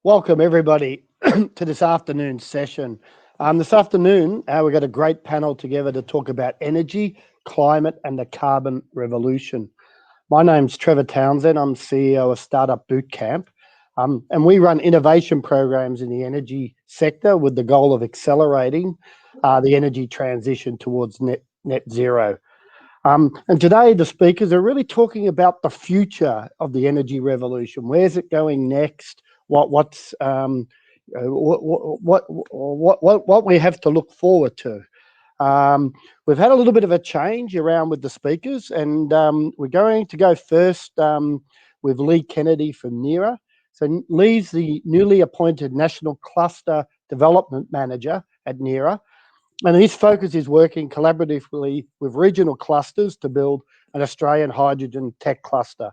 Welcome everybody to this afternoon's session. This afternoon, we've got a great panel together to talk about energy, climate, and the carbon revolution. My name's Trevor Townsend. I'm CEO of Startupbootcamp, and we run innovation programs in the energy sector with the goal of accelerating the energy transition towards net zero. And today the speakers are really talking about the future of the energy revolution. Where's it going next? What we have to look forward to. We've had a little bit of a change around with the speakers, and we're going to go first with Leigh Kennedy from NERA. So Leigh's the newly appointed National Cluster Development Manager at NERA, and his focus is working collaboratively with regional clusters to build an Australian hydrogen tech cluster.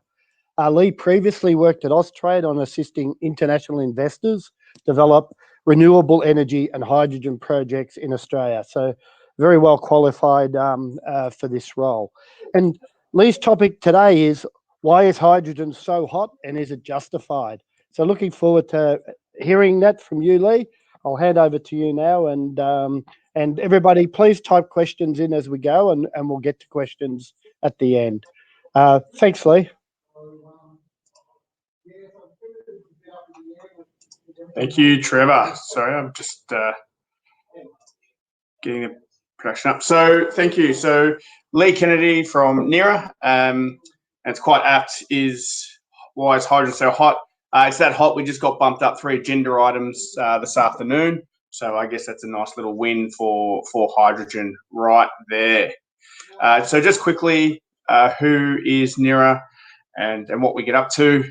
Leigh previously worked at Austrade on assisting international investors develop renewable energy and hydrogen projects in Australia. So very well qualified for this role. And Leigh's topic today is, why is hydrogen so hot and is it justified? So looking forward to hearing that from you, Leigh. I'll hand over to you now, and everybody please type questions in as we go, and we'll get to questions at the end. Thanks, Leigh. Thank you, Trevor. Sorry, I'm just getting the production up. So thank you. So Leigh Kennedy from NERA, and it's quite apt, is why is hydrogen so hot? It's that hot we just got bumped up 3 agenda items this afternoon. So I guess that's a nice little win for hydrogen right there. So just quickly, who is NERA and what we get up to?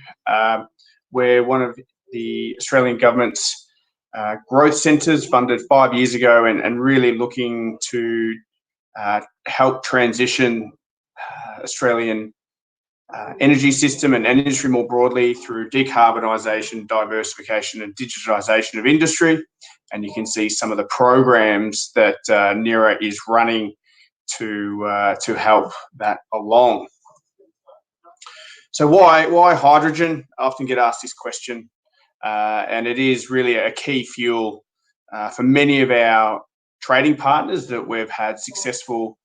We're one of the Australian government's growth centres, funded 5 years ago, and really looking to help transition Australian energy system and industry more broadly through decarbonisation, diversification and digitisation of industry. And you can see some of the programs that NERA is running to help that along. So why hydrogen? I often get asked this question, and it is really a key fuel for many of our trading partners that we've had successful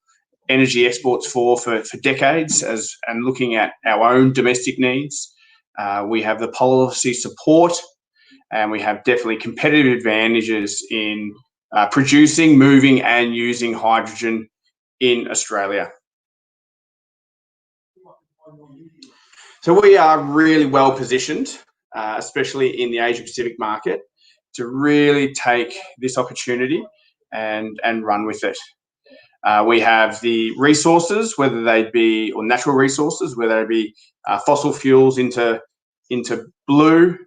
energy exports for decades, and looking at our own domestic needs. We have the policy support, and we have definitely competitive advantages in producing, moving and using hydrogen in Australia. So we are really well positioned, especially in the Asia Pacific market, to really take this opportunity and run with it. We have the resources, whether they be, or natural resources, whether they be fossil fuels into blue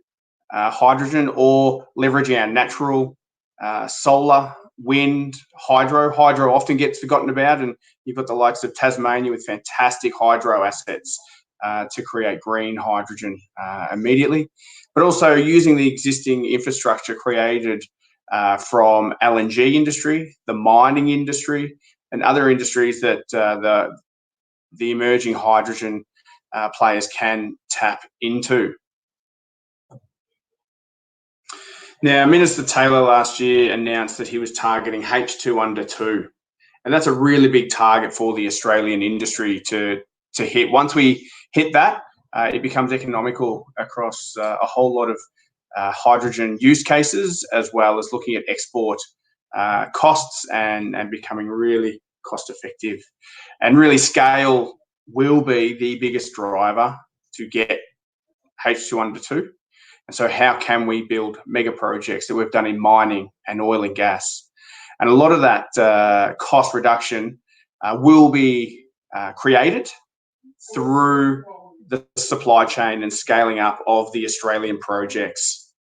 hydrogen, or leveraging our natural solar, wind, hydro. Hydro often gets forgotten about, and you've got the likes of Tasmania with fantastic hydro assets to create green hydrogen immediately, but also using the existing infrastructure created from LNG industry, the mining industry, and other industries that the emerging hydrogen players can tap into. Now, Minister Taylor last year announced that he was targeting H2 under 2, and that's a really big target for the Australian industry to hit. Once we hit that, it becomes economical across a whole lot of hydrogen use cases, as well as looking at export costs and becoming really cost effective. And really, scale will be the biggest driver to get H2 under 2. And so how can we build mega projects that we've done in mining and oil and gas? And a lot of that cost reduction will be created through the supply chain and scaling up of the Australian projects.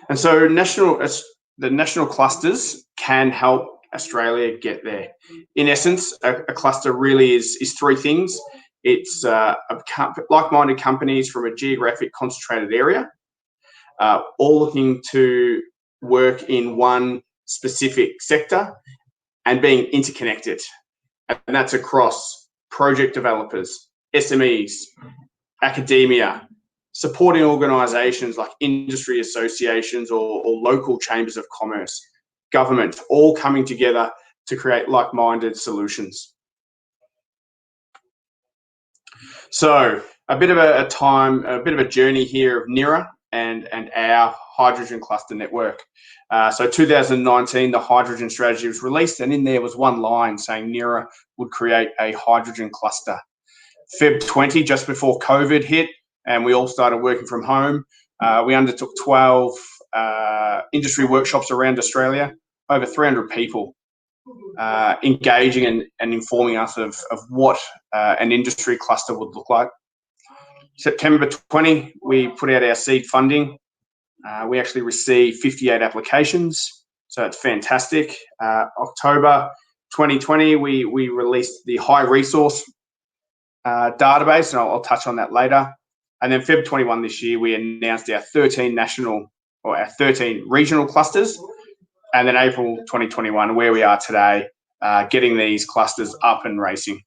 And so the national clusters can help Australia get there. In essence, a cluster really is 3 things. It's like-minded companies from a geographic concentrated area, all looking to work in one specific sector and being interconnected. And that's across project developers, SMEs, academia, supporting organisations like industry associations or local chambers of commerce, government, all coming together to create like-minded solutions. So a bit of a journey here of NERA and our hydrogen cluster network. So 2019, the hydrogen strategy was released, and in there was one line saying NERA would create a hydrogen cluster. Feb 20, just before COVID hit, and we all started working from home, we undertook 12 industry workshops around Australia, over 300 people engaging and informing us of what an industry cluster would look like. September 20, we put out our seed funding. We actually received 58 applications, so it's fantastic. October 2020, we released the high resource database, and I'll touch on that later. And then Feb 21 this year, we announced our 13 regional clusters. And then April 2021, where we are today, getting these clusters up and racing.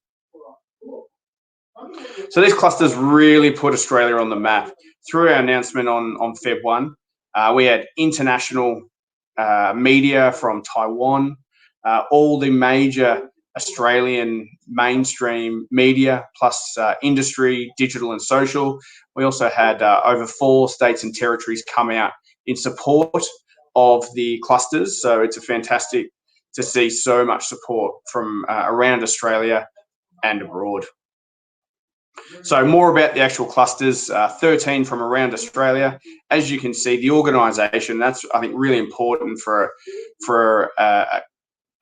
So these clusters really put Australia on the map. Through our announcement on Feb 1, we had international media from Taiwan, all the major Australian mainstream media, plus industry, digital and social. We also had over 4 states and territories come out in support of the clusters. So it's fantastic to see so much support from around Australia and abroad. So more about the actual clusters, 13 from around Australia. As you can see, the organisation, that's, I think, really important for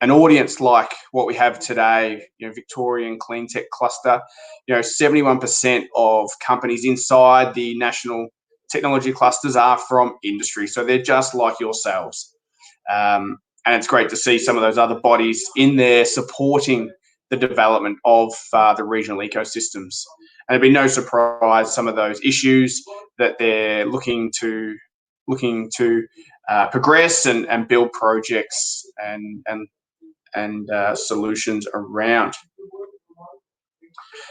an audience like what we have today, Victorian Cleantech cluster. 71% of companies inside the national technology clusters are from industry. So they're just like yourselves. And it's great to see some of those other bodies in there supporting the development of the regional ecosystems. And it'd be no surprise some of those issues that they're looking to progress and build projects and solutions around.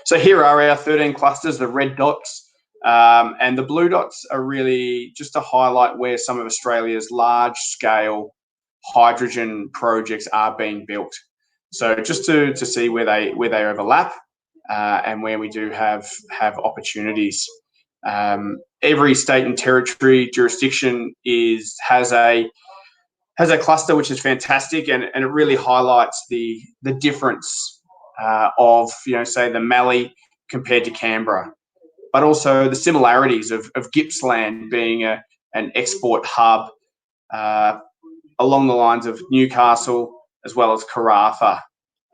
So here are our 13 clusters, the red dots, and the blue dots are really just to highlight where some of Australia's large-scale hydrogen projects are being built. So just to see where they overlap and where we do have opportunities. Every state and territory jurisdiction has a cluster, which is fantastic, and it really highlights the difference of say the Mallee compared to Canberra, but also the similarities of Gippsland being an export hub along the lines of Newcastle, as well as Karratha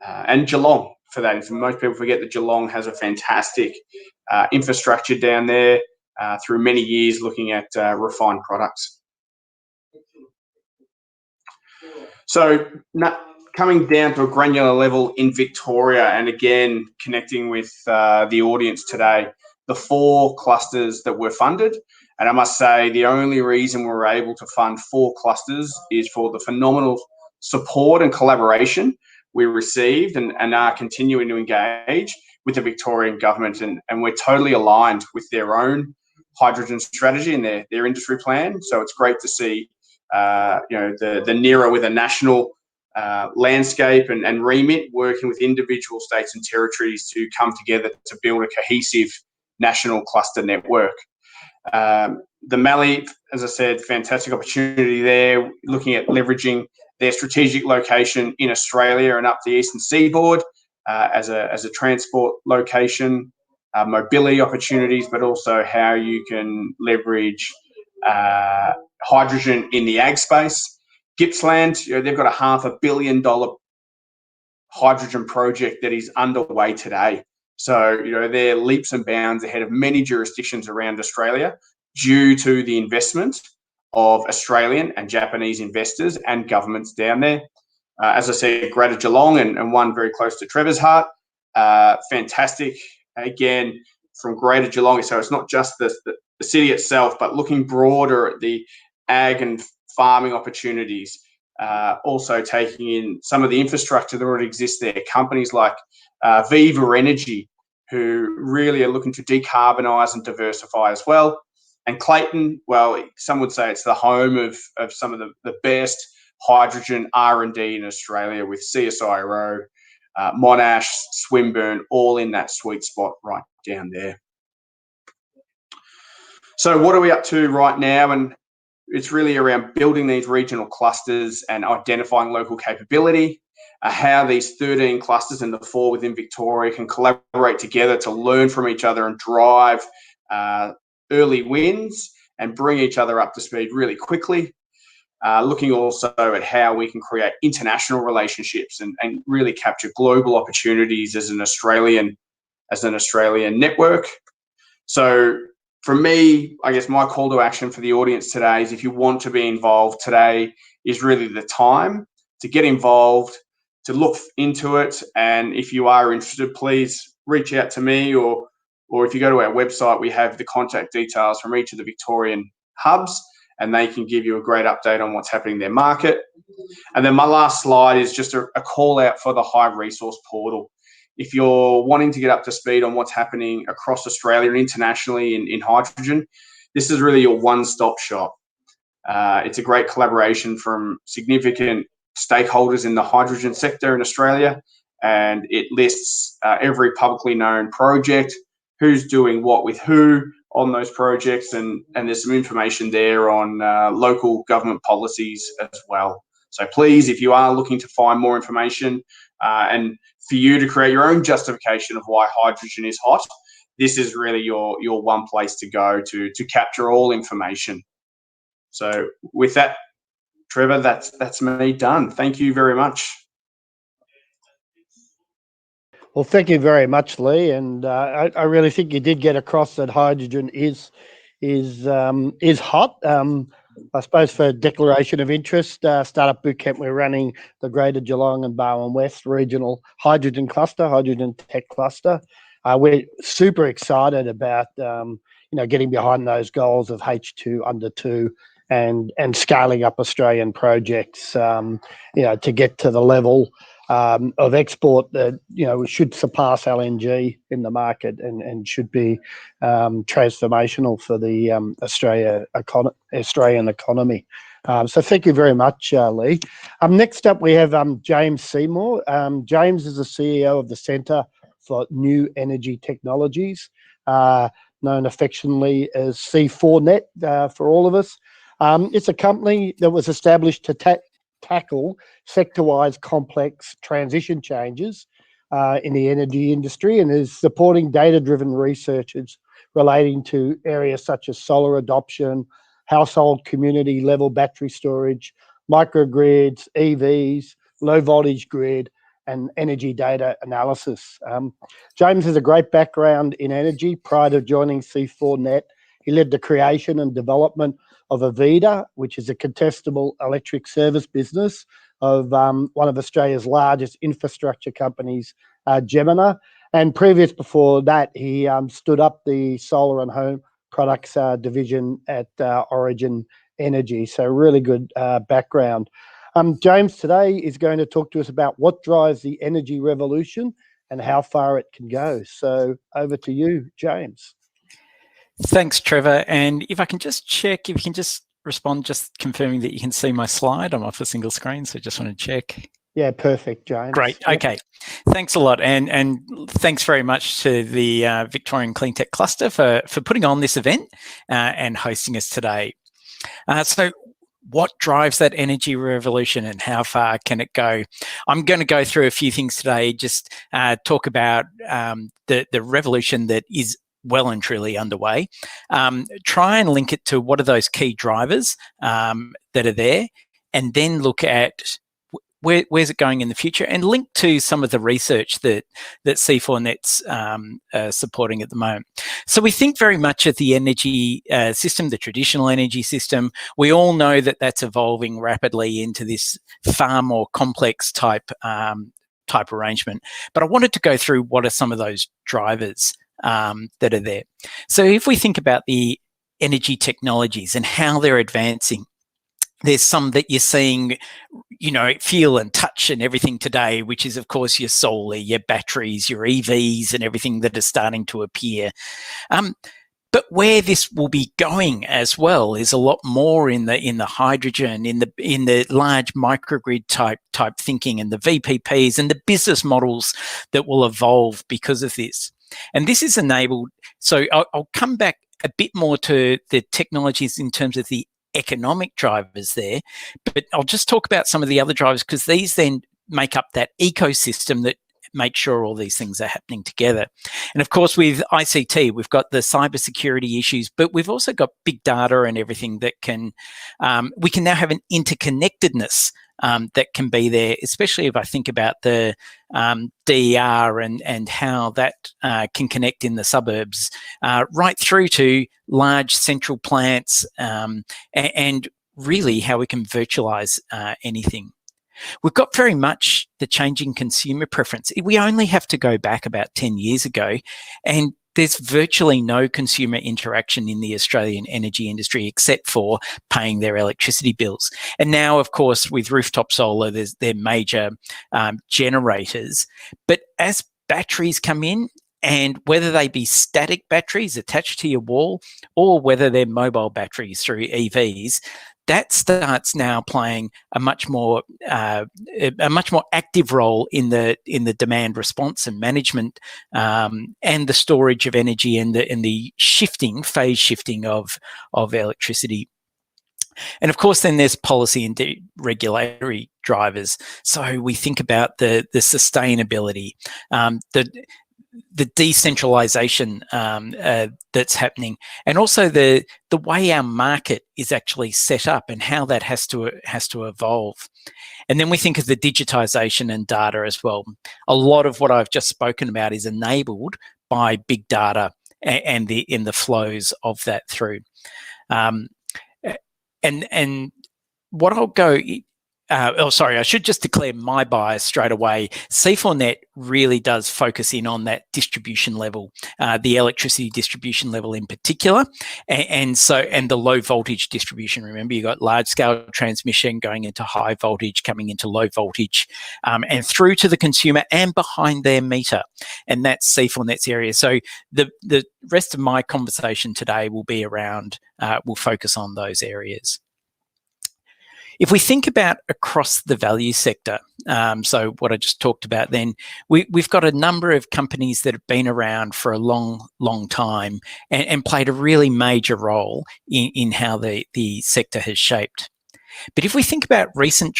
and Geelong for that. And most people forget that Geelong has a fantastic infrastructure down there through many years looking at refined products. So coming down to a granular level in Victoria, and again, connecting with the audience today, the 4 clusters that were funded. And I must say, the only reason we're able to fund 4 clusters is for the phenomenal support and collaboration we received and are continuing to engage with the Victorian government. And we're totally aligned with their own hydrogen strategy and their industry plan. So it's great to see the NERA with a national landscape and remit, working with individual states and territories to come together to build a cohesive national cluster network. The Mallee, as I said, fantastic opportunity there, looking at leveraging their strategic location in Australia and up the eastern seaboard as a transport location, mobility opportunities, but also how you can leverage hydrogen in the ag space. Gippsland, they've got a $500 million hydrogen project that is underway today. So, they're leaps and bounds ahead of many jurisdictions around Australia due to the investment of Australian and Japanese investors and governments down there. As I said, Greater Geelong and one very close to Trevor's heart. Fantastic, again, from Greater Geelong. So it's not just the city itself, but looking broader at the ag and farming opportunities. Also taking in some of the infrastructure that already exists there. Companies like Viva Energy, who really are looking to decarbonise and diversify as well. And Clayton, well, some would say it's the home of some of the best hydrogen R&D in Australia, with CSIRO, Monash, Swinburne, all in that sweet spot right down there. So what are we up to right now? And it's really around building these regional clusters and identifying local capability, how these 13 clusters and the 4 within Victoria can collaborate together to learn from each other and drive early wins and bring each other up to speed really quickly. Looking also at how we can create international relationships and really capture global opportunities as an Australian network. So for me, I guess my call to action for the audience today is, if you want to be involved, today is really the time to get involved, to look into it. And if you are interested, please reach out to me, or if you go to our website, we have the contact details from each of the Victorian hubs, and they can give you a great update on what's happening in their market. And then my last slide is just a call out for the High Resource Portal. If you're wanting to get up to speed on what's happening across Australia and internationally in hydrogen, this is really your one-stop shop. It's a great collaboration from significant stakeholders in the hydrogen sector in Australia, and it lists every publicly known project, who's doing what with who on those projects, and there's some information there on local government policies as well. So please, if you are looking to find more information and for you to create your own justification of why hydrogen is hot, this is really your one place to go to capture all information. So with that, Trevor, that's me done. Thank you very much. Well, thank you very much, Leigh. And I really think you did get across that hydrogen is hot. I suppose for declaration of interest, Startup Bootcamp, we're running the Greater Geelong and Barwon West Regional Hydrogen Cluster, Hydrogen Tech Cluster. We're super excited about getting behind those goals of H2 under 2 and scaling up Australian projects. To get to the level of export that we should surpass LNG in the market and should be transformational for the Australian economy. So thank you very much, Leigh. Next up, we have James Seymour. James is the CEO of the Centre for New Energy Technologies, known affectionately as C4Net for all of us. It's a company that was established to tackle sector-wise complex transition changes in the energy industry, and is supporting data-driven researchers relating to areas such as solar adoption, household community level battery storage, microgrids, EVs, low voltage grid, and energy data analysis. James has a great background in energy. Prior to joining C4Net, he led the creation and development of Avida, which is a contestable electric service business of one of Australia's largest infrastructure companies, Gemina. And before that, he stood up the solar and home products division at Origin Energy. So really good background. James today is going to talk to us about what drives the energy revolution and how far it can go. So over to you, James. Thanks, Trevor. And if I can just check, if you can just respond, just confirming that you can see my slide. I'm off a single screen, so just want to check. Yeah, perfect, James. Great. Okay. Thanks a lot. And thanks very much to the Victorian Cleantech Cluster for putting on this event and hosting us today. So what drives that energy revolution and how far can it go? I'm going to go through a few things today, just talk about the revolution that is well and truly underway. Try and link it to what are those key drivers that are there, and then look at where's it going in the future, and link to some of the research that C4Net's supporting at the moment. So we think very much of the energy system, the traditional energy system. We all know that that's evolving rapidly into this far more complex type arrangement. But I wanted to go through what are some of those drivers that are there. So if we think about the energy technologies and how they're advancing, there's some that you're seeing, feel and touch and everything today, which is, of course, your solar, your batteries, your EVs and everything that is starting to appear. But where this will be going as well is a lot more in the hydrogen, in the large microgrid type thinking, and the VPPs and the business models that will evolve because of this. And this is enabled. So I'll come back a bit more to the technologies in terms of the economic drivers there, but I'll just talk about some of the other drivers, because these then make up that ecosystem that make sure all these things are happening together. And of course, with ICT, we've got the cybersecurity issues, but we've also got big data and everything that we can now have an interconnectedness that can be there, especially if I think about the DER and how that can connect in the suburbs, right through to large central plants, and really how we can virtualize anything. We've got very much the changing consumer preference. We only have to go back about 10 years ago, and there's virtually no consumer interaction in the Australian energy industry except for paying their electricity bills. And now, of course, with rooftop solar, they're major generators. But as batteries come in, and whether they be static batteries attached to your wall or whether they're mobile batteries through EVs, that starts now playing a much more active role in the demand response and management, and the storage of energy and the phase shifting of electricity. And of course, then there's policy and regulatory drivers. So we think about the sustainability, the decentralization that's happening, and also the way our market is actually set up and how that has to evolve. And then we think of the digitization and data as well. A lot of what I've just spoken about is enabled by big data and in the flows of that through. And what I'll go. I should just declare my bias straight away. C4Net really does focus in on that distribution level, the electricity distribution level in particular, and the low voltage distribution. Remember, you've got large scale transmission going into high voltage, coming into low voltage, and through to the consumer and behind their meter, and that's C4Net's area. So the rest of my conversation today will be around, we'll focus on those areas. If we think about across the value sector, so what I just talked about then, we've got a number of companies that have been around for a long, long time and played a really major role in how the sector has shaped. But if we think about recent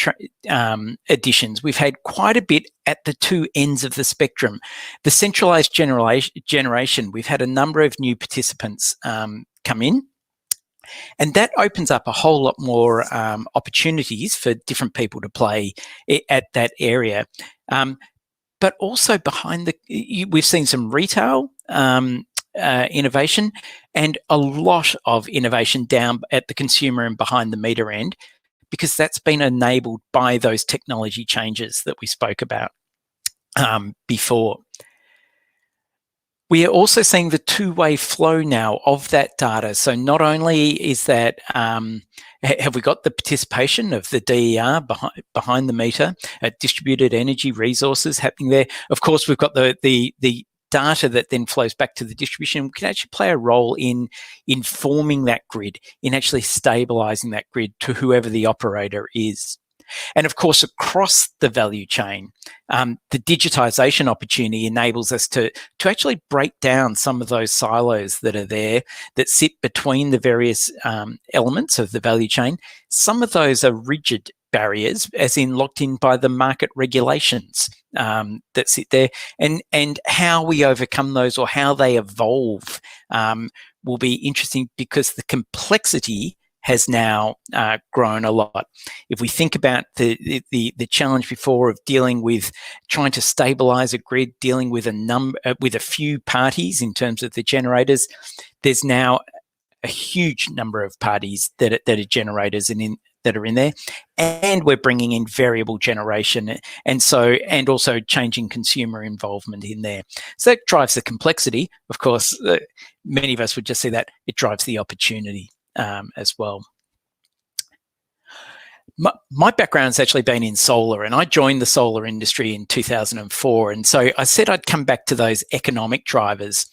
additions, we've had quite a bit at the two ends of the spectrum. The centralised generation, we've had a number of new participants come in. And that opens up a whole lot more opportunities for different people to play at that area. But also we've seen some retail innovation and a lot of innovation down at the consumer and behind the meter end, because that's been enabled by those technology changes that we spoke about before. We are also seeing the two-way flow now of that data. So not only is that, have we got the participation of the DER behind the meter, distributed energy resources happening there. Of course, we've got the data that then flows back to the distribution. We can actually play a role in informing that grid, in actually stabilizing that grid to whoever the operator is. And of course, across the value chain, the digitization opportunity enables us to actually break down some of those silos that are there, that sit between the various elements of the value chain. Some of those are rigid barriers, as in locked in by the market regulations that sit there, and how we overcome those or how they evolve will be interesting, because the complexity has now grown a lot. If we think about the challenge before of dealing with trying to stabilize a grid, dealing with a few parties in terms of the generators, there's now a huge number of parties that are generators that are in there, and we're bringing in variable generation, and also changing consumer involvement in there. So that drives the complexity. Of course, many of us would just see that it drives the opportunity as well. My background's actually been in solar, and I joined the solar industry in 2004. And so I said I'd come back to those economic drivers.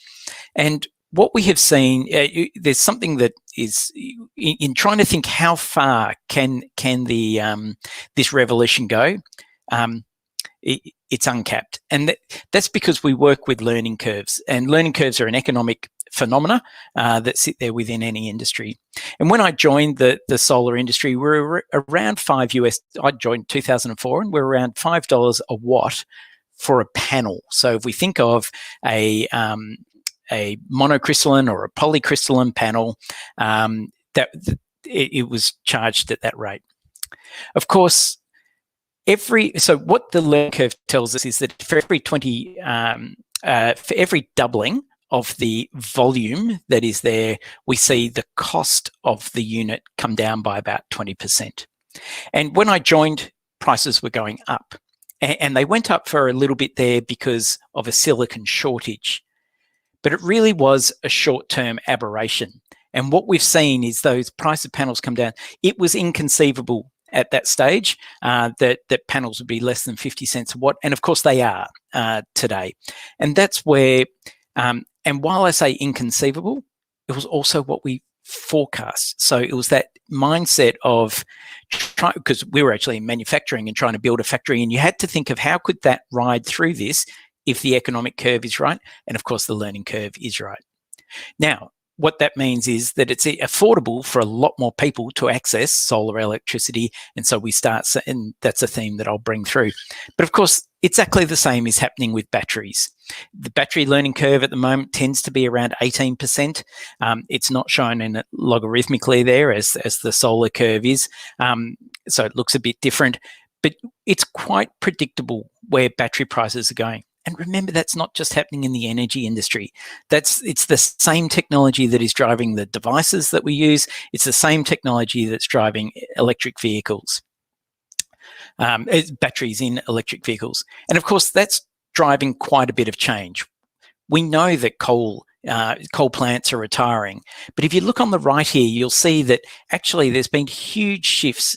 And what we have seen, there's something that is in trying to think how far can the this revolution go. It's uncapped, and that's because we work with learning curves, and learning curves are an economic phenomena that sit there within any industry. And when I joined the solar industry, we were around $5 US. I joined 2004, and we're around $5 a watt for a panel. So if we think of a monocrystalline or a polycrystalline panel, it was charged at that rate. Of course, so what the learning curve tells us is that for every doubling of the volume that is there, we see the cost of the unit come down by about 20%. And when I joined, prices were going up. And they went up for a little bit there because of a silicon shortage. But it really was a short-term aberration. And what we've seen is those price of panels come down. It was inconceivable at that stage that panels would be less than 50 cents a watt. And of course they are today. And that's where, and while I say inconceivable, it was also what we forecast. So it was that mindset of because we were actually manufacturing and trying to build a factory, and you had to think of how could that ride through this if the economic curve is right, and of course the learning curve is right. Now, what that means is that it's affordable for a lot more people to access solar electricity, and so we start, and that's a theme that I'll bring through. But of course, exactly the same is happening with batteries. The battery learning curve at the moment tends to be around 18%. It's not shown in it logarithmically there as the solar curve is, so it looks a bit different, but it's quite predictable where battery prices are going. And remember, that's not just happening in the energy industry. It's the same technology that is driving the devices that we use. It's the same technology that's driving electric vehicles, batteries in electric vehicles. And of course, that's driving quite a bit of change. We know that coal plants are retiring, but if you look on the right here, you'll see that actually there's been huge shifts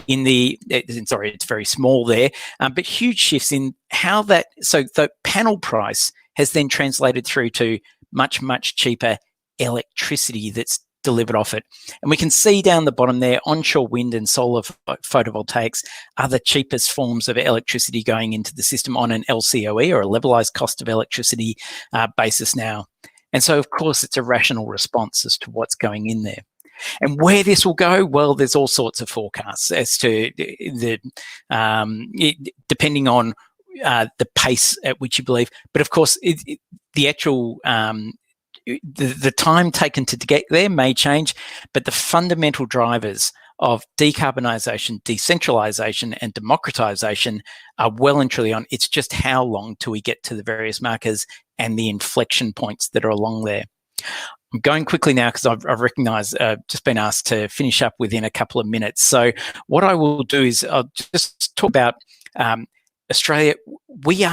in it's very small there, but huge shifts in how so the panel price has then translated through to much, much cheaper electricity that's delivered off it. And we can see down the bottom there, onshore wind and solar photovoltaics are the cheapest forms of electricity going into the system on an LCOE, or a levelized cost of electricity basis now. And so, of course, it's a rational response as to what's going in there. And where this will go, well, there's all sorts of forecasts as to depending on the pace at which you believe. But of course, the actual the time taken to get there may change, but the fundamental drivers of decarbonisation, decentralisation, and democratisation are well and truly on. It's just how long till we get to the various markers and the inflection points that are along there. I'm going quickly now because I've recognised just been asked to finish up within a couple of minutes. So what I will do is I'll just talk about Australia. We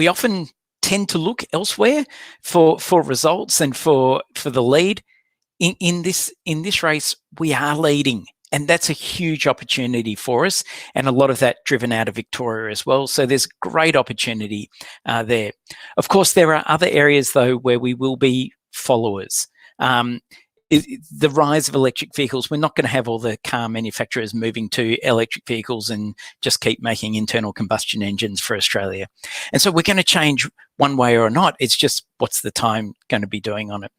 often tend to look elsewhere for results and for the lead. In this race, we are leading, and that's a huge opportunity for us, and a lot of that driven out of Victoria as well. So there's great opportunity there. Of course, there are other areas though where we will be followers. The rise of electric vehicles, we're not going to have all the car manufacturers moving to electric vehicles and just keep making internal combustion engines for Australia. And so we're going to change one way or not. It's just what's the time going to be doing on it.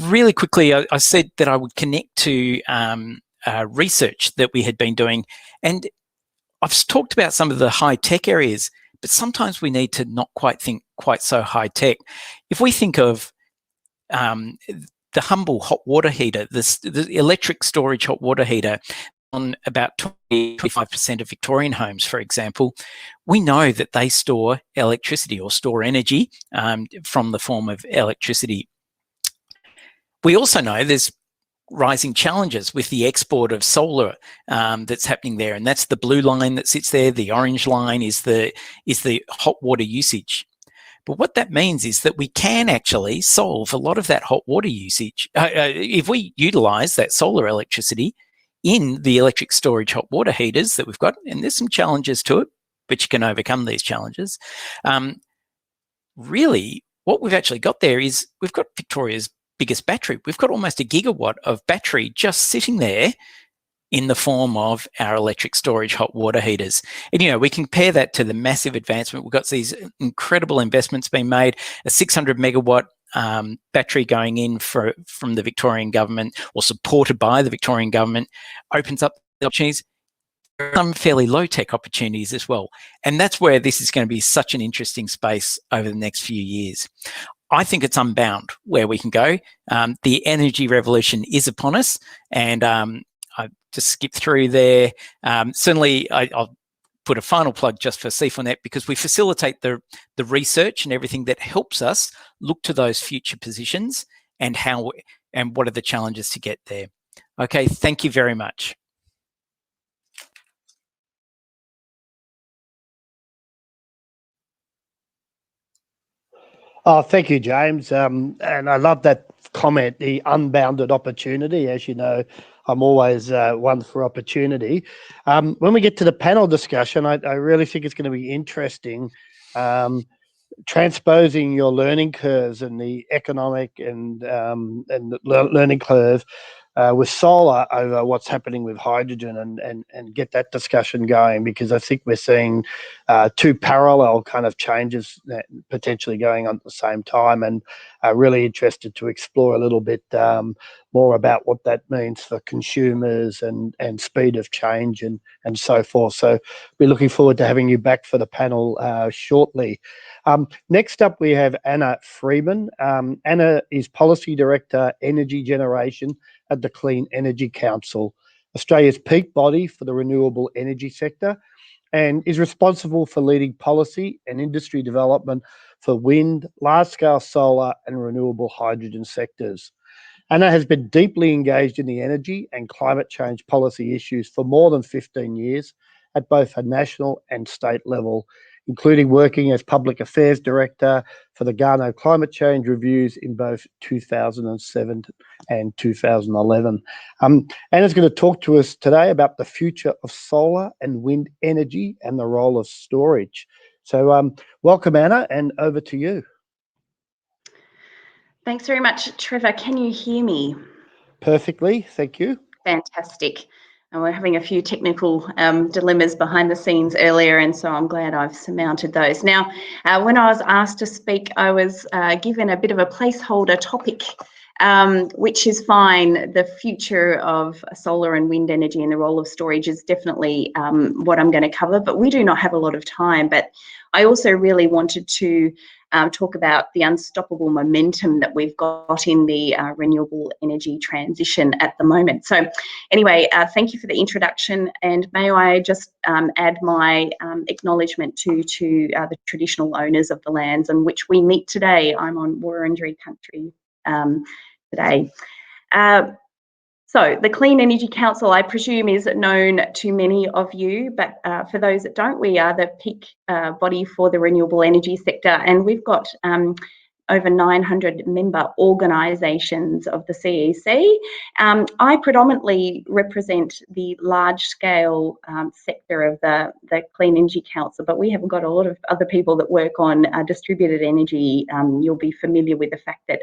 Really quickly, I said that I would connect to research that we had been doing. And I've talked about some of the high-tech areas, but sometimes we need to not quite think quite so high-tech. If we think of the humble hot water heater, the electric storage hot water heater on about 25% of Victorian homes, for example, we know that they store electricity or store energy from the form of electricity. We also know there's rising challenges with the export of solar that's happening there, and that's the blue line that sits there. The orange line is the hot water usage. But what that means is that we can actually solve a lot of that hot water usage if we utilise that solar electricity in the electric storage hot water heaters that we've got. And there's some challenges to it, but you can overcome these challenges. Really, what we've actually got there is we've got Victoria's biggest battery. We've got almost a gigawatt of battery just sitting there in the form of our electric storage hot water heaters. And, you know, we compare that to the massive advancement. We've got these incredible investments being made, a 600 megawatt battery going in from the Victorian government, or supported by the Victorian government, opens up the opportunities. Some fairly low-tech opportunities as well. And that's where this is going to be such an interesting space over the next few years. I think it's unbound where we can go. The energy revolution is upon us, and I just skipped through there. Certainly, I'll put a final plug just for C4Net, because we facilitate the research and everything that helps us look to those future positions and what are the challenges to get there. Okay, thank you very much. Oh, thank you, James. And I love that comment, the unbounded opportunity. As you know, I'm always one for opportunity. When we get to the panel discussion, I really think it's going to be interesting, transposing your learning curves and the economic and the learning curve with solar over what's happening with hydrogen, and get that discussion going, because I think we're seeing two parallel kind of changes that potentially going on at the same time, and really interested to explore a little bit more about what that means for consumers and speed of change and so forth. So we're looking forward to having you back for the panel shortly. Next up, we have Anna Freeman. Anna is Policy Director, Energy Generation at the Clean Energy Council, Australia's peak body for the renewable energy sector, and is responsible for leading policy and industry development for wind, large-scale solar and renewable hydrogen sectors. Anna has been deeply engaged in the energy and climate change policy issues for more than 15 years at both a national and state level, including working as Public Affairs Director for the Garno Climate Change Reviews in both 2007 and 2011. Anna's going to talk to us today about the future of solar and wind energy and the role of storage. So welcome, Anna, and over to you. Thanks very much, Trevor. Can you hear me? Perfectly, thank you. Fantastic. And we're having a few technical dilemmas behind the scenes earlier, and so I'm glad I've surmounted those. Now, when I was asked to speak, I was given a bit of a placeholder topic, which is fine. The future of solar and wind energy and the role of storage is definitely what I'm going to cover, but we do not have a lot of time. But I also really wanted to talk about the unstoppable momentum that we've got in the renewable energy transition at the moment. So anyway, thank you for the introduction, and may I just add my acknowledgement to the traditional owners of the lands on which we meet today. I'm on Wurundjeri country today. So the Clean Energy Council, I presume, is known to many of you, but for those that don't, we are the peak body for the renewable energy sector, and we've got over 900 member organisations of the CEC. I predominantly represent the large-scale sector of the Clean Energy Council, but we have got a lot of other people that work on distributed energy. You'll be familiar with the fact that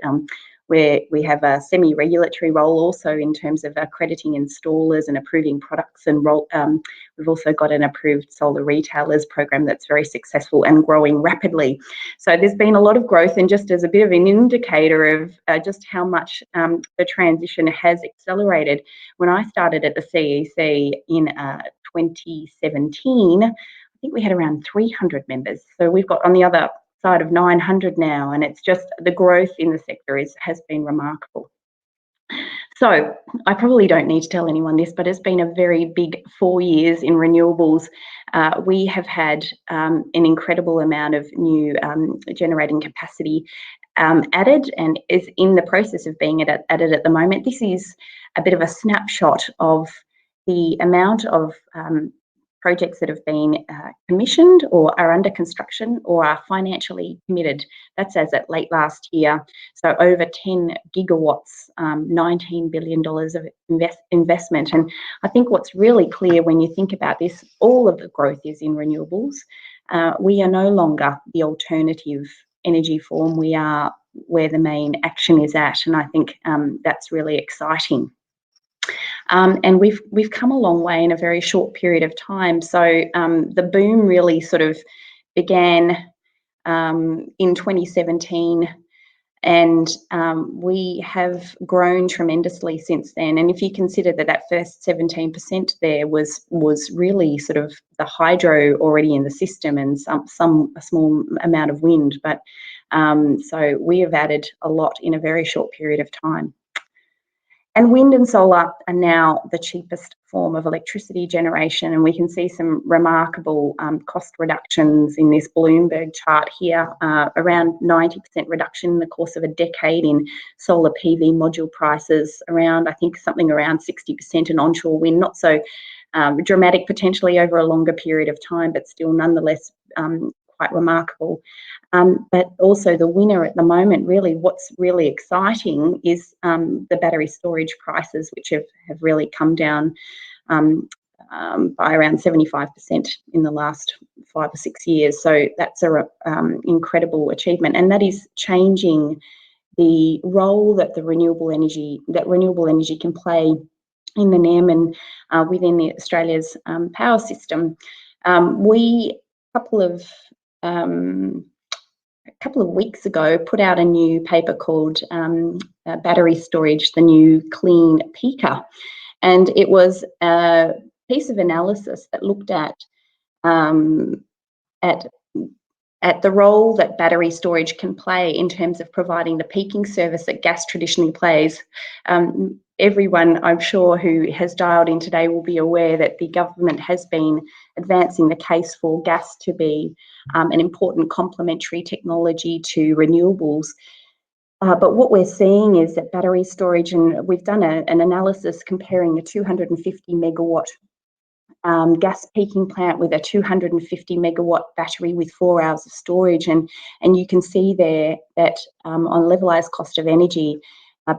where we have a semi-regulatory role also in terms of accrediting installers and approving products, and we've also got an approved solar retailers program that's very successful and growing rapidly. So there's been a lot of growth, and just as a bit of an indicator of just how much the transition has accelerated, when I started at the CEC in 2017, I think we had around 300 members. So we've got on the other side of 900 now, and it's just the growth in the sector has been remarkable. So I probably don't need to tell anyone this, but it's been a very big 4 years in renewables. We have had an incredible amount of new generating capacity added, and is in the process of being added at the moment. This is a bit of a snapshot of the amount of projects that have been commissioned or are under construction or are financially committed. That's as at late last year. So over 10 gigawatts, $19 billion of investment. And I think what's really clear when you think about this, all of the growth is in renewables. We are no longer the alternative energy form, we are where the main action is at, and I think that's really exciting. And we've come a long way in a very short period of time. So the boom really sort of began in 2017, and we have grown tremendously since then. And if you consider that that first 17% there was really sort of the hydro already in the system and a small amount of wind, but so we have added a lot in a very short period of time. And wind and solar are now the cheapest form of electricity generation, and we can see some remarkable cost reductions in this Bloomberg chart here, around 90% reduction in the course of a decade in solar PV module prices, around, I think, something around 60% in onshore wind, not so dramatic potentially over a longer period of time, but still nonetheless quite remarkable. But also the winner at the moment, really what's really exciting is the battery storage prices, which have really come down by around 75% in the last 5 or 6 years. So that's an incredible achievement, and that is changing the role that renewable energy can play in the NEM and within Australia's power system. We a couple of weeks ago put out a new paper called Battery Storage, the New Clean Peaker, and it was a piece of analysis that looked at the role that battery storage can play in terms of providing the peaking service that gas traditionally plays. Everyone, I'm sure, who has dialed in today will be aware that the government has been advancing the case for gas to be an important complementary technology to renewables. But what we're seeing is that battery storage, and we've done an analysis comparing a 250 megawatt gas peaking plant with a 250 megawatt battery with 4 hours of storage, and you can see there that on levelized cost of energy,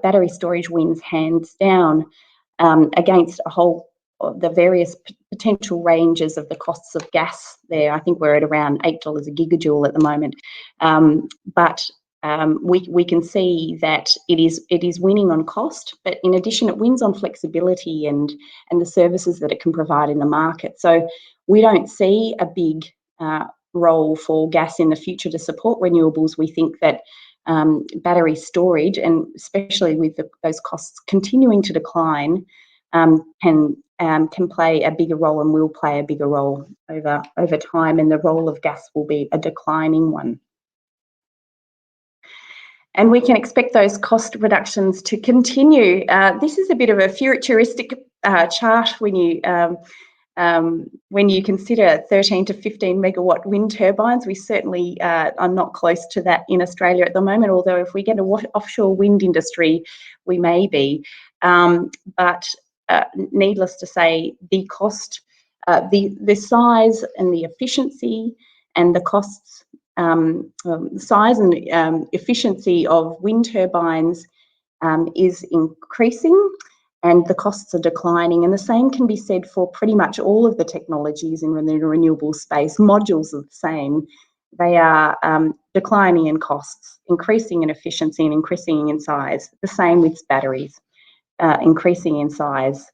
battery storage wins hands down against the various potential ranges of the costs of gas there. I think we're at around $8 a gigajoule at the moment, but we can see that it is winning on cost, but in addition, it wins on flexibility and the services that it can provide in the market. So we don't see a big role for gas in the future to support renewables. We think that battery storage, and especially with those costs continuing to decline, can play a bigger role and will play a bigger role over time, and the role of gas will be a declining one. And we can expect those cost reductions to continue. This is a bit of a futuristic chart when you consider 13 to 15 megawatt wind turbines. We certainly are not close to that in Australia at the moment, although if we get an offshore wind industry, we may be. But needless to say, the cost, the size and the efficiency and the costs, size and efficiency of wind turbines is increasing, and the costs are declining. And the same can be said for pretty much all of the technologies in the renewable space. Modules are the same. They are declining in costs, increasing in efficiency and increasing in size. The same with batteries, increasing in size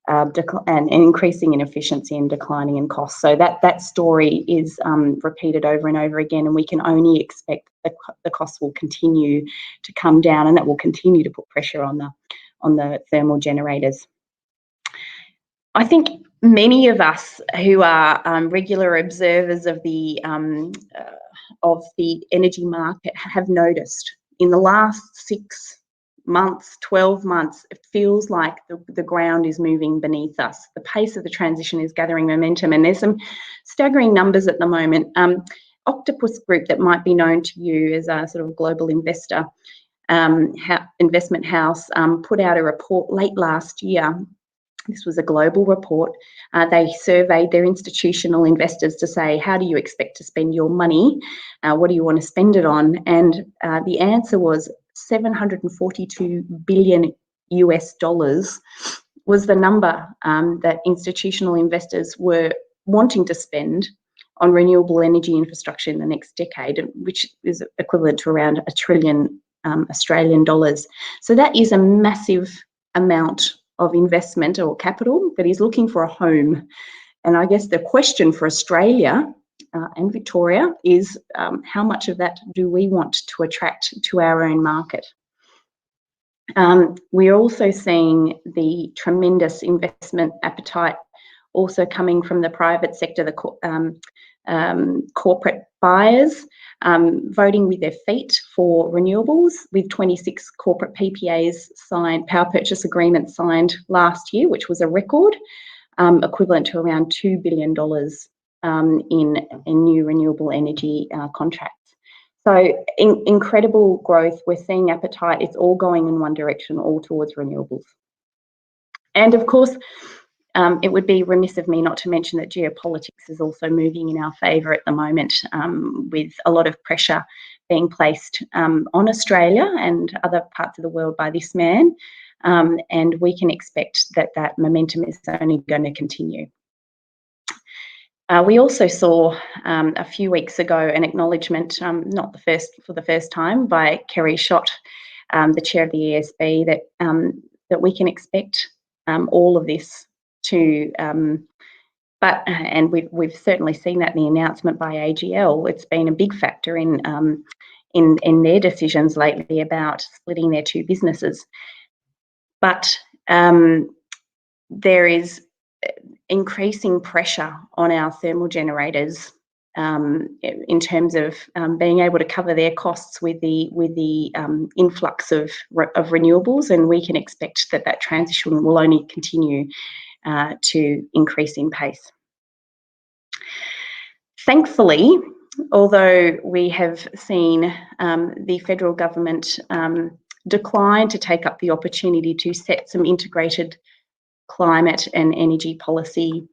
and increasing in efficiency and declining in cost. So that story is repeated over and over again, and we can only expect that the costs will continue to come down, and that will continue to put pressure on the thermal generators. I think many of us who are regular observers of the energy market have noticed in the last 6 months, 12 months, it feels like the ground is moving beneath us. The pace of the transition is gathering momentum, and there's some staggering numbers at the moment. Octopus Group, that might be known to you as a sort of global investor, investment house, put out a report late last year. This was a global report. They surveyed their institutional investors to say, how do you expect to spend your money? What do you want to spend it on? And the answer was $742 billion US was the number that institutional investors were wanting to spend on renewable energy infrastructure in the next decade, which is equivalent to around $1 trillion Australian dollars. So that is a massive amount of investment or capital that is looking for a home. And I guess the question for Australia and Victoria is how much of that do we want to attract to our own market? We're also seeing the tremendous investment appetite also coming from the private sector, the corporate buyers voting with their feet for renewables, with 26 corporate PPAs signed, power purchase agreements signed last year, which was a record, equivalent to around $2 billion in new renewable energy contracts. So incredible growth. We're seeing appetite. It's all going in one direction, all towards renewables. And of course, it would be remiss of me not to mention that geopolitics is also moving in our favour at the moment, with a lot of pressure being placed on Australia and other parts of the world by this man. And we can expect that that momentum is only going to continue. We also saw a few weeks ago an acknowledgement, not for the first time, by Kerry Schott, the chair of the ESB, that we can expect all of this to, and we've certainly seen that in the announcement by AGL. It's been a big factor in their decisions lately about splitting their two businesses. But there is increasing pressure on our thermal generators in terms of being able to cover their costs with the influx of renewables, and we can expect that that transition will only continue to increase in pace. Thankfully, although we have seen the federal government decline to take up the opportunity to set some integrated climate and energy policy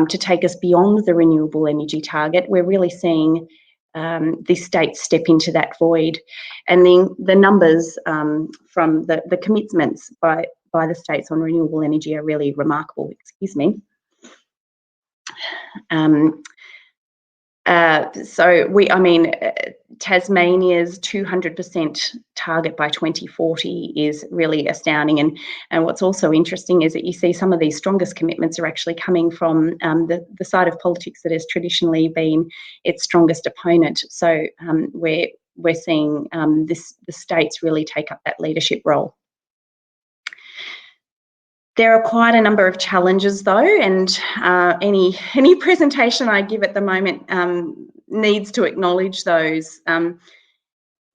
to take us beyond the renewable energy target, we're really seeing the states step into that void. And the numbers from the commitments by the states on renewable energy are really remarkable. Excuse me. Tasmania's 200% target by 2040 is really astounding. And what's also interesting is that you see some of these strongest commitments are actually coming from the side of politics that has traditionally been its strongest opponent. So we're seeing the states really take up that leadership role. There are quite a number of challenges though, and any presentation I give at the moment needs to acknowledge those.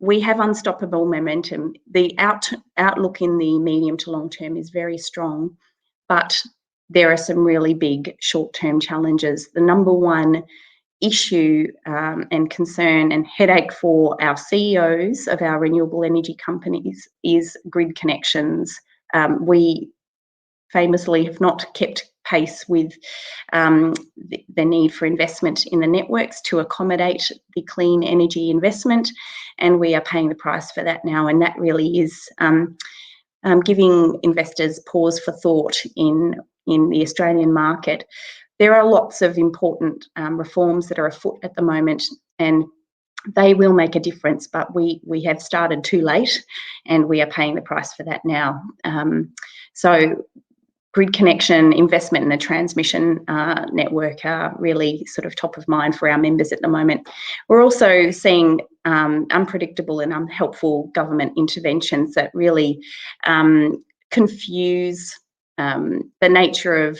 We have unstoppable momentum. The outlook in the medium to long term is very strong, but there are some really big short-term challenges. The number one issue and concern and headache for our CEOs of our renewable energy companies is grid connections. We famously have not kept pace with the need for investment in the networks to accommodate the clean energy investment, and we are paying the price for that now, and that really is giving investors pause for thought in the Australian market. There are lots of important reforms that are afoot at the moment, and they will make a difference, but we have started too late and we are paying the price for that now. So grid connection, investment in the transmission network are really sort of top of mind for our members at the moment. We're also seeing unpredictable and unhelpful government interventions that really confuse the nature of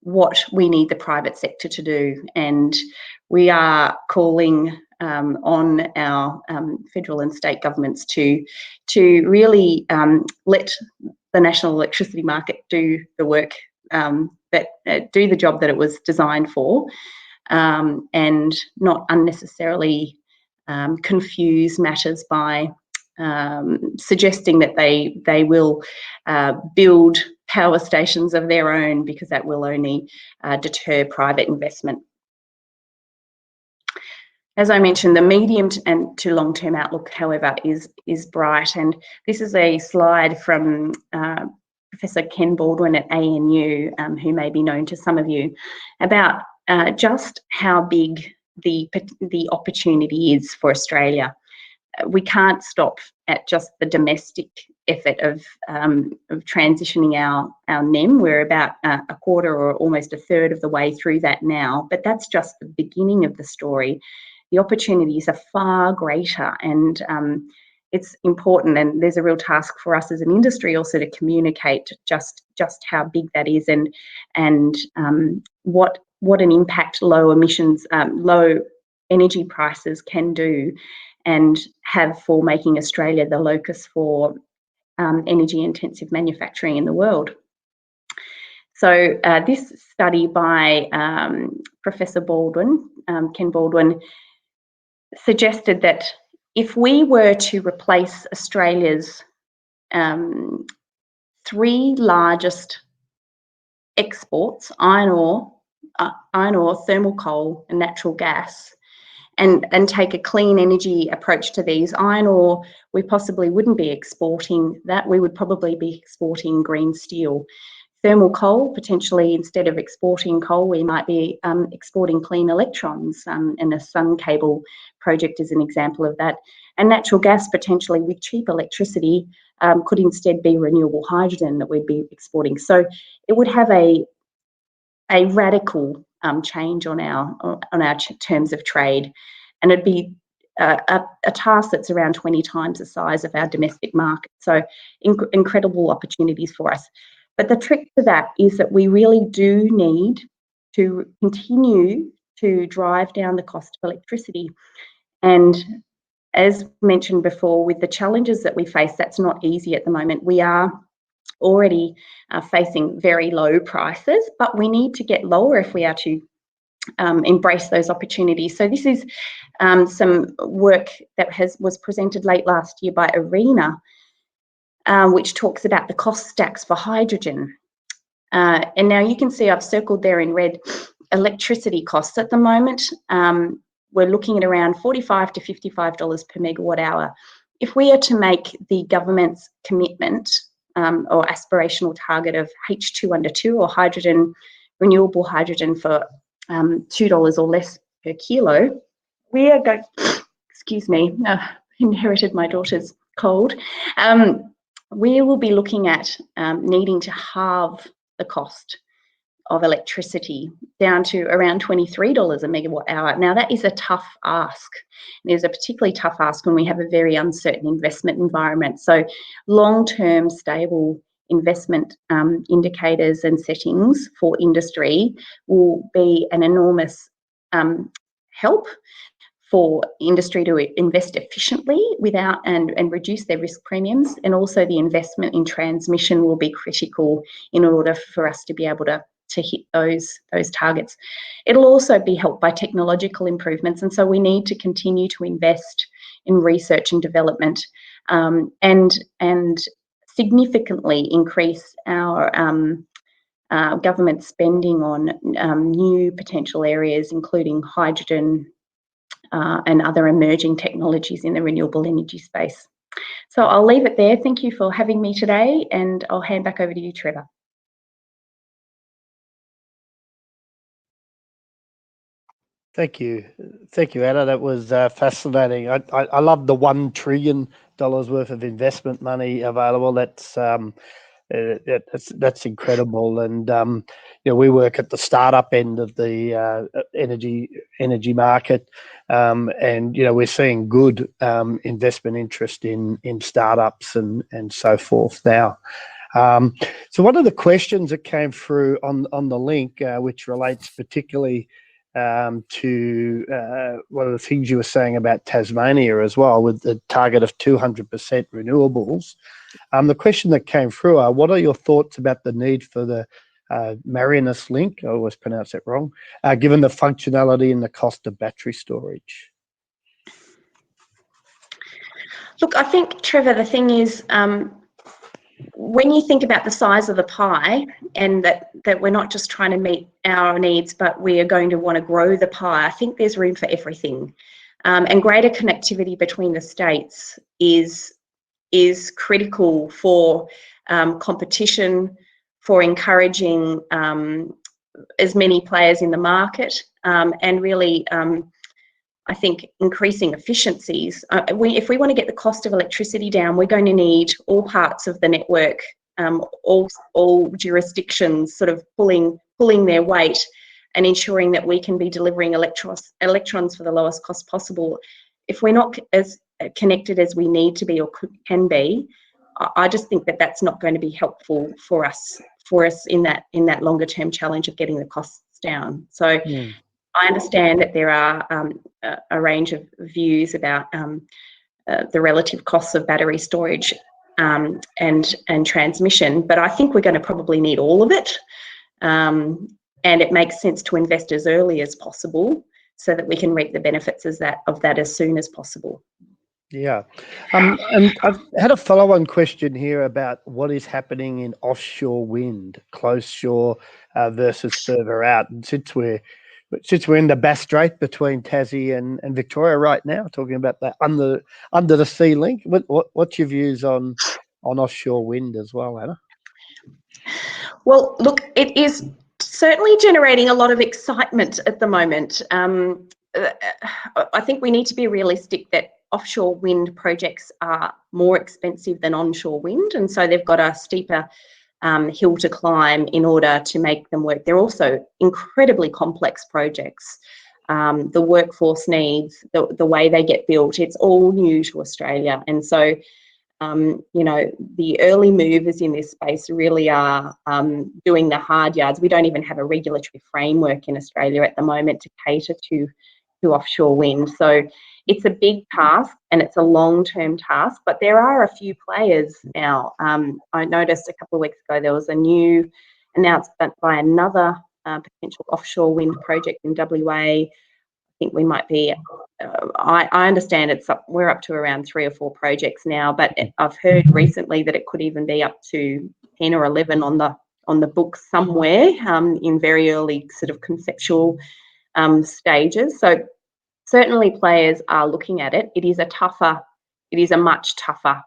what we need the private sector to do. And we are calling on our federal and state governments to really let the national electricity market do the work, do the job that it was designed for, and not unnecessarily confuse matters by suggesting that they will build power stations of their own, because that will only deter private investment. As I mentioned, the medium to long-term outlook, however, is bright. And this is a slide from Professor Ken Baldwin at ANU, who may be known to some of you, about just how big the opportunity is for Australia. We can't stop at just the domestic effort of transitioning our NEM. We're about a quarter or almost a third of the way through that now, but that's just the beginning of the story. The opportunities are far greater, and it's important, and there's a real task for us as an industry also to communicate just how big that is, and what an impact low emissions, low energy prices can do and have for making Australia the locus for energy intensive manufacturing in the world. So this study by Professor Baldwin, Ken Baldwin, suggested that if we were to replace Australia's 3 largest exports, iron ore, thermal coal and natural gas, and take a clean energy approach to these, iron ore, we possibly wouldn't be exporting that. We would probably be exporting green steel. Thermal coal, potentially instead of exporting coal, we might be exporting clean electrons, and a sun cable project is an example of that. And natural gas, potentially with cheap electricity, could instead be renewable hydrogen that we'd be exporting. So it would have a radical change on our terms of trade, and it'd be a task that's around 20 times the size of our domestic market. So incredible opportunities for us. But the trick to that is that we really do need to continue to drive down the cost of electricity. And as mentioned before, with the challenges that we face, that's not easy at the moment. We are already facing very low prices, but we need to get lower if we are to embrace those opportunities. So this is some work that was presented late last year by ARENA, which talks about the cost stacks for hydrogen. And now you can see I've circled there in red electricity costs at the moment. We're looking at around $45 to $55 per megawatt hour. If we are to make the government's commitment or aspirational target of H2 under 2, or hydrogen, renewable hydrogen for $2 or less per kilo, we are going, excuse me, inherited my daughter's cold. We will be looking at needing to halve the cost of electricity down to around $23 a megawatt hour. Now that is a tough ask. It is a particularly tough ask when we have a very uncertain investment environment. So long-term stable investment indicators and settings for industry will be an enormous help for industry to invest efficiently without and reduce their risk premiums. And also the investment in transmission will be critical in order for us to be able to hit those targets. It'll also be helped by technological improvements, and so we need to continue to invest in research and development, and significantly increase our government spending on new potential areas, including hydrogen and other emerging technologies in the renewable energy space. So I'll leave it there. Thank you for having me today, and I'll hand back over to you, Trevor. Thank you, Anna. That was fascinating. I love the $1 trillion worth of investment money available. That's incredible. And we work at the startup end of the energy market, and we're seeing good investment interest in startups and so forth now. So one of the questions that came through on the link, which relates particularly to one of the things you were saying about Tasmania as well, with the target of 200% renewables. The question that came through are, what are your thoughts about the need for the Marianus link? I always pronounce it wrong, given the functionality and the cost of battery storage? Look, I think, Trevor, the thing is, when you think about the size of the pie, and that we're not just trying to meet our needs, but we are going to want to grow the pie, I think there's room for everything. And greater connectivity between the states is critical for competition, for encouraging as many players in the market, and really I think increasing efficiencies. If we want to get the cost of electricity down, we're going to need all parts of the network, all jurisdictions sort of pulling their weight and ensuring that we can be delivering electrons for the lowest cost possible. If we're not as connected as we need to be or can be, I just think that that's not going to be helpful for us in that longer term challenge of getting the costs down. So I understand that there are a range of views about the relative costs of battery storage and transmission, but I think we're going to probably need all of it. And it makes sense to invest as early as possible so that we can reap the benefits of that as soon as possible. Yeah. And I've had a follow-on question here about what is happening in offshore wind, close shore versus further out. And since we're in the Bass Strait between Tassie and Victoria right now, talking about that under the sea link, what's your views on offshore wind as well, Anna? Well, look, it is certainly generating a lot of excitement at the moment. I think we need to be realistic that offshore wind projects are more expensive than onshore wind, and so they've got a steeper hill to climb in order to make them work. They're also incredibly complex projects. The workforce needs, the way they get built, it's all new to Australia, and so the early movers in this space really are doing the hard yards. We don't even have a regulatory framework in Australia at the moment to cater to offshore wind. So it's a big task and it's a long-term task, but there are a few players now. I noticed a couple of weeks ago there was a new announcement by another potential offshore wind project in WA. I think we might be, I understand we're up to around 3 or 4 projects now, but I've heard recently that it could even be up to 10 or 11 on the books somewhere in very early sort of conceptual stages. So certainly players are looking at it. It is a much tougher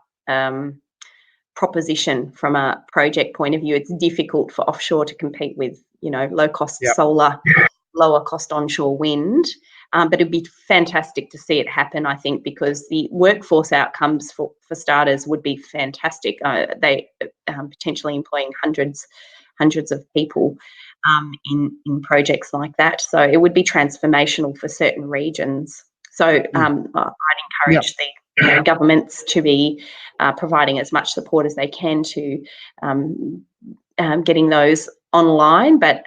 proposition from a project point of view. It's difficult for offshore to compete with, low cost solar, lower cost onshore wind. But it'd be fantastic to see it happen, I think, because the workforce outcomes for starters would be fantastic. They potentially employing hundreds of people in projects like that. So it would be transformational for certain regions. So I'd encourage the governments to be providing as much support as they can to getting those online, but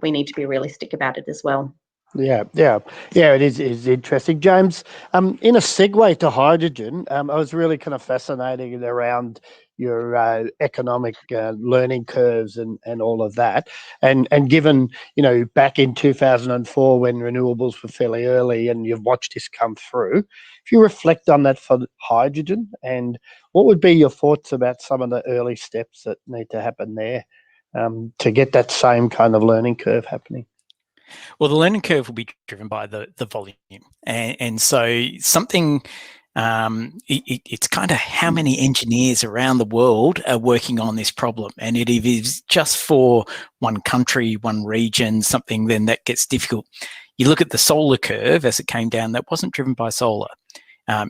we need to be realistic about it as well. Yeah, it is interesting, James. In a segue to hydrogen, I was really kind of fascinated around your economic learning curves and all of that, and given back in 2004 when renewables were fairly early, and you've watched this come through. If you reflect on that for hydrogen, and what would be your thoughts about some of the early steps that need to happen there to get that same kind of learning curve happening? Well, the learning curve will be driven by the volume, and so something. It's kind of how many engineers around the world are working on this problem, and if it is just for one country, one region, something, then that gets difficult. You look at the solar curve as it came down; that wasn't driven by solar.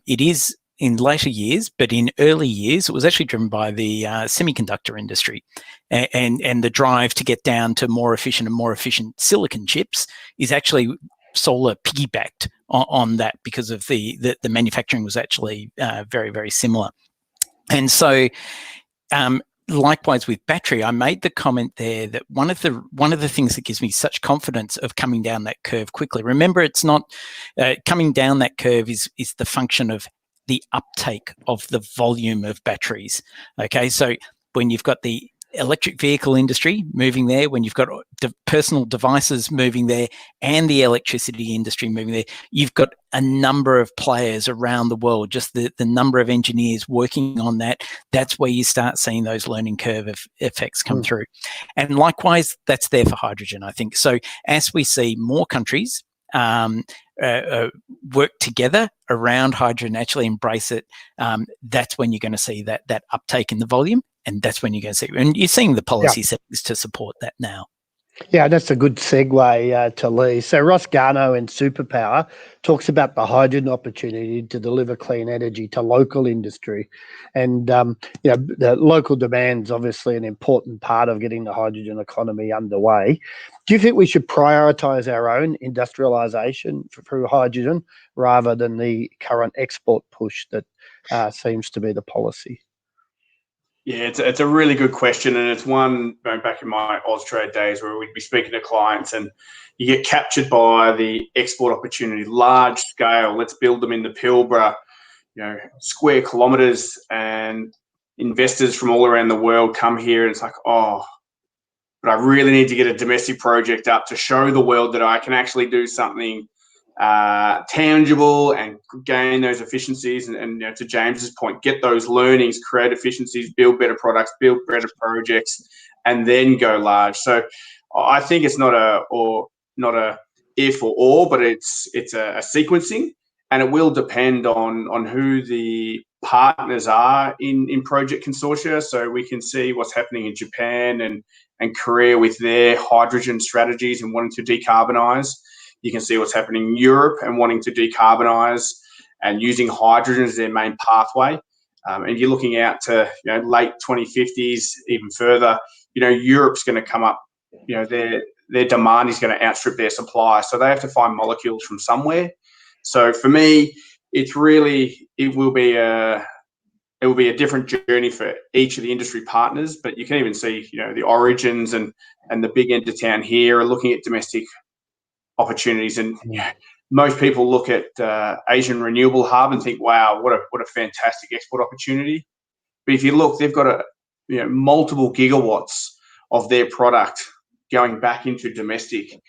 It is in later years, but in early years, it was actually driven by the semiconductor industry, and the drive to get down to more efficient silicon chips is actually solar piggybacked on that because of the manufacturing was actually very, very similar. And so likewise with battery, I made the comment there that one of the things that gives me such confidence of coming down that curve quickly. Remember, it's not coming down that curve is the function of the uptake of the volume of batteries. Okay, so when you've got the electric vehicle industry moving there, when you've got personal devices moving there, and the electricity industry moving there, you've got a number of players around the world, just the number of engineers working on that. That's where you start seeing those learning curve effects come through. And likewise, that's there for hydrogen, I think. So as we see more countries work together around hydrogen, actually embrace it, that's when you're going to see that uptake in the volume, and that's when you're going to see, and you're seeing the policy settings to support that now. Yeah, that's a good segue to Leigh. So Ross Garno in Superpower talks about the hydrogen opportunity to deliver clean energy to local industry. And, the local demand's obviously an important part of getting the hydrogen economy underway. Do you think we should prioritise our own industrialisation through hydrogen rather than the current export push that seems to be the policy? Yeah, it's a really good question, and it's one going back in my Austrade days where we'd be speaking to clients and you get captured by the export opportunity, large scale. Let's build them in the Pilbara, square kilometres, and investors from all around the world come here, and it's like, oh, but I really need to get a domestic project up to show the world that I can actually do something tangible and gain those efficiencies, and to James's point, get those learnings, create efficiencies, build better products, build better projects, and then go large. So I think it's not a if or, but it's a sequencing, and it will depend on who the partners are in project consortia. So we can see what's happening in Japan and Korea with their hydrogen strategies and wanting to decarbonize. You can see what's happening in Europe and wanting to decarbonize and using hydrogen as their main pathway. And you're looking out to late 2050s, even further. Europe's going to come up. Their demand is going to outstrip their supply, so they have to find molecules from somewhere. So for me, it will be a different journey for each of the industry partners. But you can even see the origins and the big end of town here are looking at domestic opportunities, and most people look at Asian Renewable Hub and think, wow, what a fantastic export opportunity. But if you look, they've got multiple gigawatts of their product going back into domestic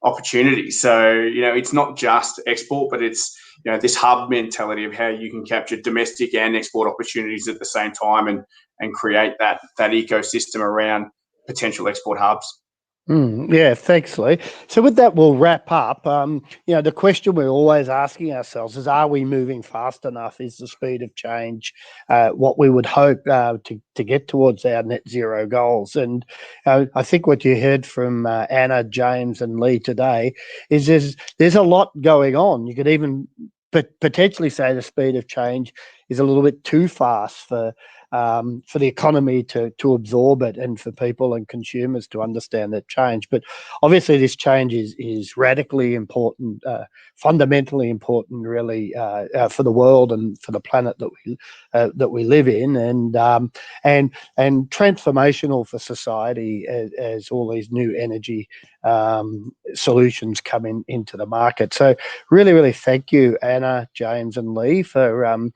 opportunities. So it's not just export, but it's this hub mentality of how you can capture domestic and export opportunities at the same time and create that ecosystem around potential export hubs. Yeah, thanks, Leigh. So with that, we'll wrap up. The question we're always asking ourselves is, are we moving fast enough? Is the speed of change what we would hope to get towards our net zero goals? And I think what you heard from Anna, James and Leigh today is there's a lot going on. You could even potentially say the speed of change is a little bit too fast for the economy to absorb it, and for people and consumers to understand that change. But obviously this change is radically important, fundamentally important, really, for the world and for the planet that we live in, and transformational for society as all these new energy solutions come into the market. So really thank you, Anna, James and Leigh, for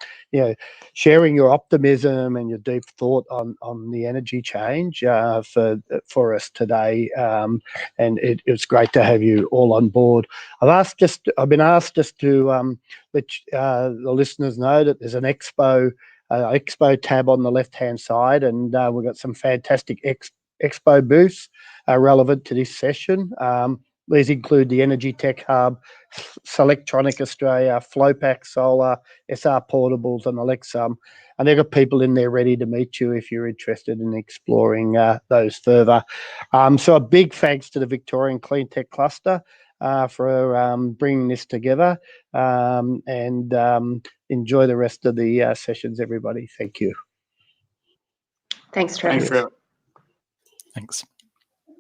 sharing your optimism and your deep thought on the energy change for us today. And it's great to have you all on board. I've been asked just to let the listeners know that there's an Expo tab on the left-hand side, and we've got some fantastic Expo booths relevant to this session. These include the Energy Tech Hub, Selectronic Australia, Flowpack Solar, SR Portables and Alexum. And they've got people in there ready to meet you if you're interested in exploring those further. So a big thanks to the Victorian Cleantech Cluster for bringing this together, and enjoy the rest of the sessions, everybody. Thank you. Thanks, Trevor. Thanks, Trevor. Thanks.